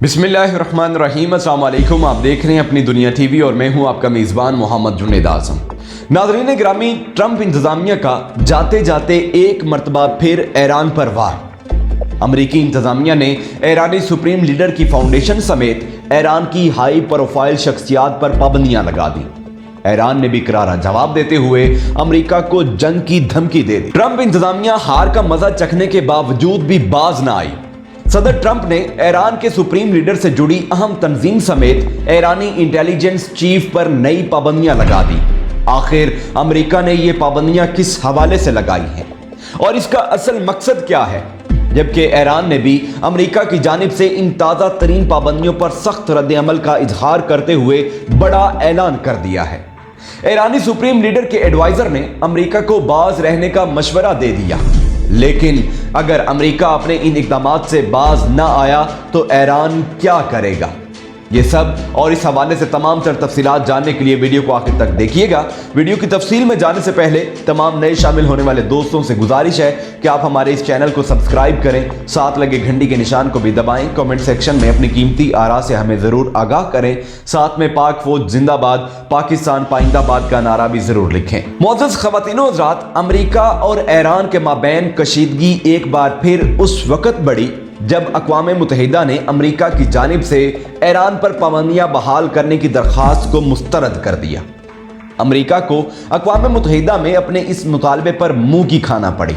बिस्मिल्लाहिर्रहमानिर्रहीम। अस्सलाम वालेकुम। आप देख रहे हैं अपनी दुनिया टीवी और मैं हूं आपका मेज़बान मोहम्मद जुनेद आज़म। नाज़रीन ग्रामी, ट्रंप इंतज़ामिया का जाते जाते एक मरतबा फिर ईरान पर वार। अमरीकी इंतज़ामिया ने ईरानी सुप्रीम लीडर की फाउंडेशन समेत ईरान की हाई प्रोफाइल शख्सियात पर पाबंदियां लगा दी। ईरान ने भी करारा जवाब देते हुए अमेरिका को जंग की धमकी दे दी। ट्रंप इंतज़ामिया हार का मजा चखने के बावजूद भी बाज ना आई। सदर ट्रंप ने ईरान के सुप्रीम लीडर से जुड़ी अहम तंजीम समेत ईरानी इंटेलिजेंस चीफ पर नई पाबंदियां लगा दी। आखिर अमेरिका ने ये पाबंदियां किस हवाले से लगाई हैं और इसका असल मकसद क्या है? जबकि ईरान ने भी अमेरिका की जानिब से इन ताज़ा तरीन पाबंदियों पर सख्त रद्द-ए-अमल का इजहार करते हुए बड़ा ऐलान कर दिया है। ईरानी सुप्रीम लीडर के एडवाइजर ने अमेरिका को बाज रहने का मशवरा दे दिया, लेकिन अगर अमेरिका अपने इन इक़दामात से बाज ना आया तो ईरान क्या करेगा? ये सब और इस हवाले से तमाम तर तफसीलात जानने के लिए वीडियो को आखिर तक देखिएगा। वीडियो की तफसील में जाने से पहले तमाम नए शामिल होने वाले दोस्तों से गुजारिश है कि आप हमारे इस चैनल को सब्सक्राइब करें, साथ लगे घंटी के निशान को भी दबाएं, कमेंट सेक्शन में अपनी कीमती आरा से हमें ज़रूर आगाह करें, साथ में पाक फौज जिंदाबाद, पाकिस्तान पाइंदाबाद का नारा भी ज़रूर लिखें। मुअज़्ज़ज़ ख़वातीनो हज़रात, अमेरिका और ईरान के माबैन कशीदगी एक बार फिर उस वक़्त बढ़ी जब अक़वाम मुत्तहिदा ने अमेरिका की जानिब से ईरान पर पाबंदियां बहाल करने की दरख्वास्त को मुस्तरद कर दिया। अमेरिका को अक़वाम मुत्तहिदा में अपने इस मुतालबे पर मुंह की खाना पड़ी।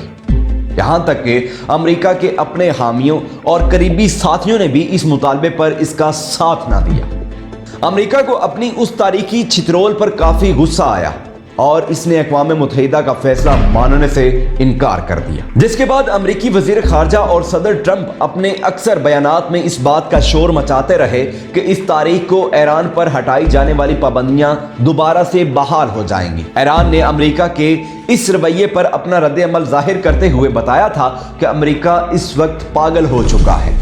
यहां तक कि अमेरिका के अपने हामियों और करीबी साथियों ने भी इस मुतालबे पर इसका साथ ना दिया। अमेरिका को अपनी उस तारीखी छितरोल पर काफ़ी गुस्सा आया और इसने अक़वाम मुत्तहिदा का फैसला मानने से इनकार कर दिया, जिसके बाद अमरीकी वज़ीर ख़ारजा और सदर ट्रंप अपने अक्सर बयानात में इस बात का शोर मचाते रहे कि इस तारीख को ईरान पर हटाई जाने वाली पाबंदियां दोबारा से बहाल हो जाएंगी। ईरान ने अमरीका के इस रवैये पर अपना रद्द-ए-अमल जाहिर करते हुए बताया था कि अमरीका इस वक्त पागल हो चुका है,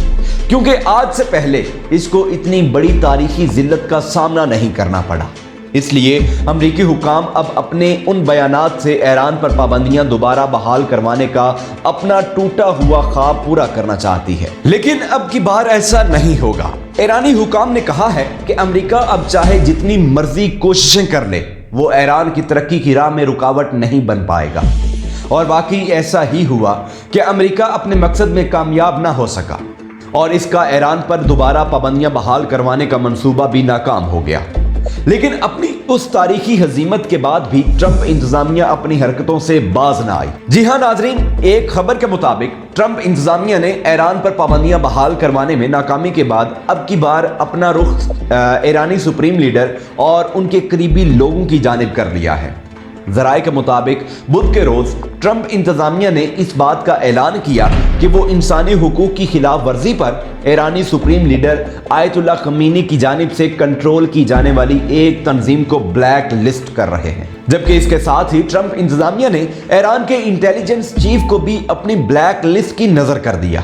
क्योंकि आज से पहले इसको इतनी बड़ी तारीखी जिल्लत का सामना नहीं करना पड़ा। इसलिए अमरीकी हुकाम अब अपने उन बयानात से ईरान पर पाबंदियां दोबारा बहाल करवाने का अपना टूटा हुआ ख्वाब पूरा करना चाहती है, लेकिन अब की बार ऐसा नहीं होगा। ईरानी हुकाम ने कहा है कि अमरीका अब चाहे जितनी मर्जी कोशिशें कर ले, वो ईरान की तरक्की की राह में रुकावट नहीं बन पाएगा। और वाकई ऐसा ही हुआ कि अमरीका अपने मकसद में कामयाब ना हो सका और इसका ईरान पर दोबारा पाबंदियां बहाल करवाने का मंसूबा भी नाकाम हो गया। लेकिन अपनी उस तारीखी हजीमत के बाद भी ट्रंप इंतजामिया अपनी हरकतों से बाज ना आई। जी हां नाजरीन, एक खबर के मुताबिक ट्रंप इंतजामिया ने ईरान पर पाबंदियां बहाल करवाने में नाकामी के बाद अब की बार अपना रुख ईरानी सुप्रीम लीडर और उनके करीबी लोगों की जानिब कर लिया है। ज़राए के मुताबिक बुध के रोज़ ट्रंप इंतज़ामिया ने इस बात का ऐलान किया कि वो इंसानी हुकूक की खिलाफ वर्जी पर ईरानी सुप्रीम लीडर आयतुल्लाह खमीनी की जानिब से कंट्रोल की जाने वाली एक तंजीम को ब्लैक लिस्ट कर रहे हैं। जबकि इसके साथ ही ट्रंप इंतज़ामिया ने ईरान के इंटेलिजेंस चीफ को भी अपनी ब्लैक लिस्ट की नज़र कर दिया।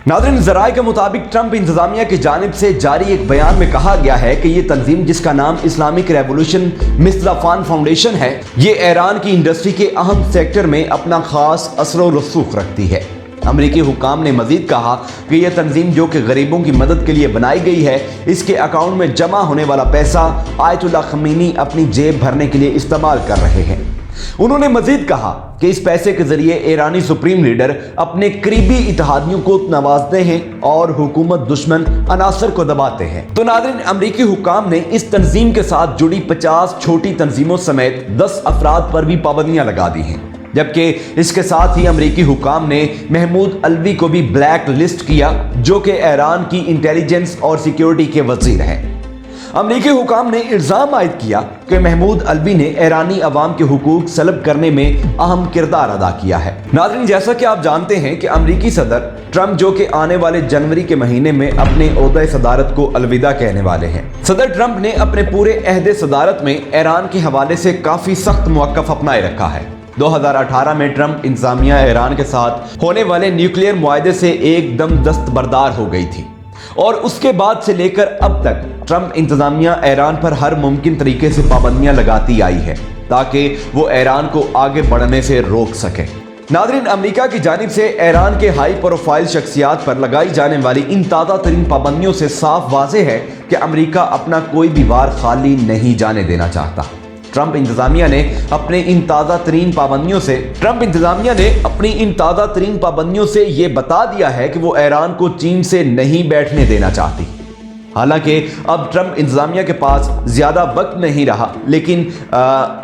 नाज़रीन, ज़राए के मुताबिक ट्रंप इंतज़ामिया की जानिब से जारी एक बयान में कहा गया है कि ये तंजीम, जिसका नाम इस्लामिक रेवोल्यूशन मिसलाफान फाउंडेशन है, ये ईरान की इंडस्ट्री के अहम सेक्टर में अपना खास असर व रसूख रखती है। अमरीकी हुकाम ने मजीद कहा कि यह तंजीम, जो कि गरीबों की मदद के लिए बनाई गई है, इसके अकाउंट में जमा होने वाला पैसा आयतुल्लाह खमीनी अपनी जेब भरने के लिए इस्तेमाल कर रहे हैं। उन्होंने मजीद कहा कि इस पैसे के जरिए ईरानी सुप्रीम लीडर अपने करीबी इत्तेहादियों को नवाजते हैं और हुकूमत दुश्मन अनासर को दबाते हैं। तो नाज़रीन, अमरीकी हुकाम ने इस तंजीम के साथ जुड़ी 50 छोटी तंजीमों समेत 10 अफराद पर भी पाबंदियां लगा दी हैं। जबकि इसके साथ ही अमरीकी हुकाम ने महमूद अलवी को भी ब्लैक लिस्ट किया, जो कि ईरान की इंटेलिजेंस और सिक्योरिटी के वजीर हैं। अमरीकी हुकाम ने इल्ज़ाम आयद किया कि महमूद अलवी ने ईरानी अवाम के हुकूक सलब करने में अहम किरदार अदा किया है। नाज़रीन, जैसा कि आप जानते हैं कि अमरीकी सदर ट्रंप, जो कि आने वाले जनवरी के महीने में अपने ओहदा सदारत को अलविदा कहने वाले हैं, सदर ट्रंप ने अपने पूरे अहदे सदारत में ईरान के हवाले से काफ़ी सख्त मौक़िफ़ अपनाए रखा है। 2018 में ट्रंप इंतज़ामिया ईरान के साथ होने वाले न्यूक्लियर मुआहदे से एकदम दस्तबरदार हो गई थी और उसके बाद से लेकर अब तक ट्रंप इंतज़ामिया ईरान पर हर मुमकिन तरीके से पाबंदियां लगाती आई है ताकि वो ईरान को आगे बढ़ने से रोक सके। नाज़रीन, अमेरिका की जानिब से ईरान के हाई प्रोफाइल शख्सियात पर लगाई जाने वाली इन ताज़ा तरीन पाबंदियों से साफ वाज़ेह है कि अमेरिका अपना कोई भी वार खाली नहीं जाने देना चाहता। ट्रंप इंतजामिया ने अपने इन ताज़ा तरीन पाबंदियों से ये बता दिया है कि वो ईरान को चीन से नहीं बैठने देना चाहती। हालांकि अब ट्रंप इंतजामिया के पास ज़्यादा वक्त नहीं रहा, लेकिन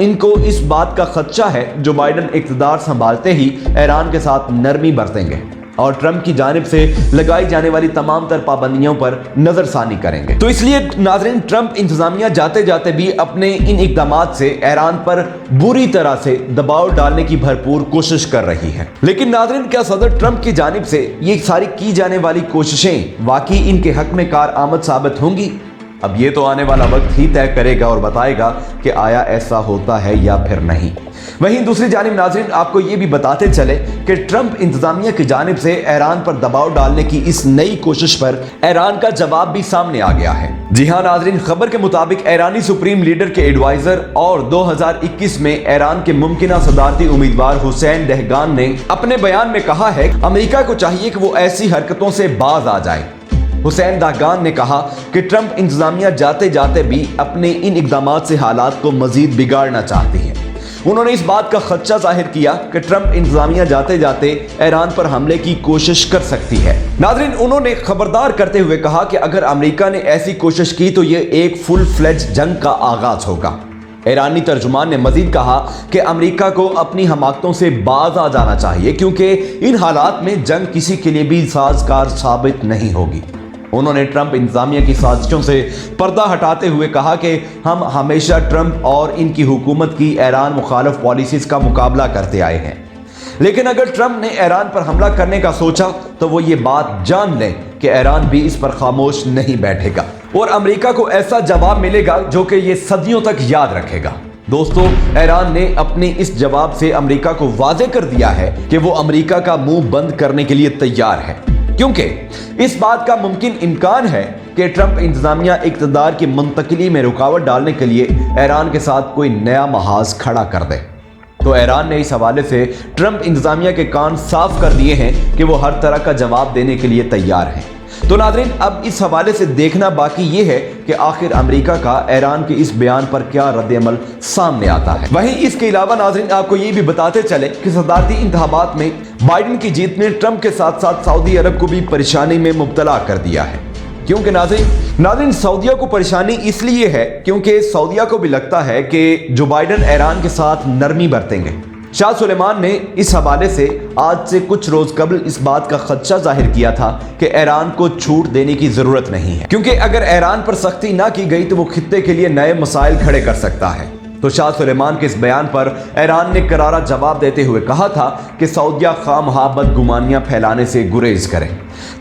इनको इस बात का खदशा है जो बाइडन इक़्तिदार संभालते ही ईरान के साथ नरमी बरतेंगे और ट्रंप की जानिब से लगाई जाने वाली तमाम तर पाबंदियों पर नजरसानी करेंगे। तो इसलिए नाज़रीन, ट्रंप इंतजामिया जाते जाते भी अपने इन इक़दामात से ईरान पर बुरी तरह से दबाव डालने की भरपूर कोशिश कर रही है। लेकिन नाज़रीन, क्या सदर ट्रंप की जानिब से ये सारी की जाने वाली कोशिशें वाकई इनके हक में कारआमद साबित होंगी? अब ये तो आने वाला वक्त ही तय करेगा और बताएगा कि आया ऐसा होता है या फिर नहीं। वहीं दूसरी जानिब नाज़रीन, आपको ये भी बताते चले कि ट्रंप इंतजामिया की जानिब से ईरान पर दबाव डालने की इस नई कोशिश पर ईरान का जवाब भी सामने आ गया है। जी हां नाज़रीन, खबर के मुताबिक ईरानी सुप्रीम लीडर के एडवाइजर और 2021 में ईरान के मुमकिना सदारती उम्मीदवार हुसैन दहगान ने अपने बयान में कहा है अमेरिका को चाहिए कि वो ऐसी हरकतों से बाज आ जाए। हुसैन दहगान ने कहा कि ट्रंप इंतजामिया जाते जाते भी अपने इन इक़दामात से हालात को मजीद बिगाड़ना चाहती है। उन्होंने इस बात का खदशा जाहिर किया कि ट्रंप इंतजामिया जाते जाते ईरान पर हमले की कोशिश कर सकती है। नाज़रीन, उन्होंने खबरदार करते हुए कहा कि अगर अमेरिका ने ऐसी कोशिश की तो ये एक फुल फ्लेज जंग का आगाज होगा। ईरानी तर्जुमान ने मजीद कहा कि अमेरिका को अपनी हमाकतों से बाज आ जाना चाहिए क्योंकि इन हालात में जंग किसी के लिए भी साजगार साबित नहीं होगी। उन्होंने ट्रंप इंतजामिया की साजिशों से पर्दा हटाते हुए कहा कि हम हमेशा ट्रंप और इनकी हुकूमत की ईरान मुखालिफ पॉलिसीज का मुकाबला करते आए हैं, लेकिन अगर ट्रंप ने ईरान पर हमला करने का सोचा तो वो ये बात जान लें कि ईरान भी इस पर खामोश नहीं बैठेगा और अमेरिका को ऐसा जवाब मिलेगा जो कि ये सदियों तक याद रखेगा। दोस्तों, ईरान ने अपने इस जवाब से अमेरिका को वाज़े कर दिया है कि वो अमेरिका का मुंह बंद करने के लिए तैयार है, क्योंकि इस बात का मुमकिन इम्कान है कि ट्रंप इंतजामिया इक़्तिदार की मुंतकिली में रुकावट डालने के लिए ईरान के साथ कोई नया महाज खड़ा कर दे। तो ईरान ने इस हवाले से ट्रंप इंतजामिया के कान साफ कर दिए हैं कि वो हर तरह का जवाब देने के लिए तैयार हैं। तो नाज़रीन, अब इस हवाले से देखना बाकी ये है कि आखिर अमेरिका का ईरान के इस बयान पर क्या रद्द-ए-अमल सामने आता है। वहीं इसके अलावा नाज़रीन, आपको ये भी बताते चले कि सदारती इंतखाबात में बाइडन की जीत ने ट्रंप के साथ साथ सऊदी अरब को भी परेशानी में मुब्तला कर दिया है। क्योंकि नाज़रीन, सऊदिया को परेशानी इसलिए है क्योंकि सऊदिया को भी लगता है कि जो बाइडन ईरान के साथ नरमी बरतेंगे। शाह सुलेमान ने इस हवाले से आज से कुछ रोज कबल इस बात का खदशा जाहिर किया था कि ईरान को छूट देने की जरूरत नहीं है, क्योंकि अगर ईरान पर सख्ती ना की गई तो वो खित्ते के लिए नए मसाइल खड़े कर सकता है। तो शाह सुलेमान के इस बयान पर ईरान ने करारा जवाब देते हुए कहा था कि सऊदिया खामखा बदगुमानियां फैलाने से गुरेज करें।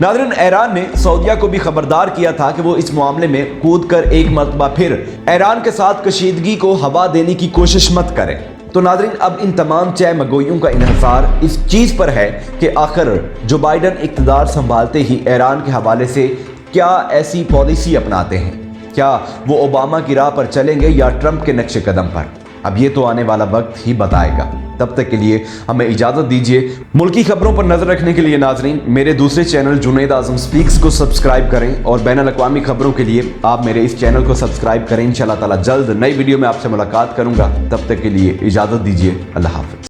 नाज़रीन, ईरान ने सऊदिया को भी खबरदार किया था कि वो इस मामले में कूद कर एक मरतबा फिर ईरान के साथ कशीदगी को हवा देने की कोशिश मत करें। तो नाज़रीन, अब इन तमाम चाय मगोइयों का इन्हिसार इस चीज़ पर है कि आखिर जो बाइडन इक़्तिदार संभालते ही ईरान के हवाले से क्या ऐसी पॉलिसी अपनाते हैं, क्या वो ओबामा की राह पर चलेंगे या ट्रंप के नक्शे कदम पर। अब ये तो आने वाला वक्त ही बताएगा। तब तक के लिए हमें इजाज़त दीजिए। मुल्की खबरों पर नजर रखने के लिए नाज़रीन, मेरे दूसरे चैनल जुनैद आज़म स्पीक्स को सब्सक्राइब करें और बैनुल-अक़वामी खबरों के लिए आप मेरे इस चैनल को सब्सक्राइब करें। इंशाअल्लाह ताला जल्द नई वीडियो में आपसे मुलाकात करूंगा। तब तक के लिए इजाज़त दीजिए। अल्लाह हाफ़िज़।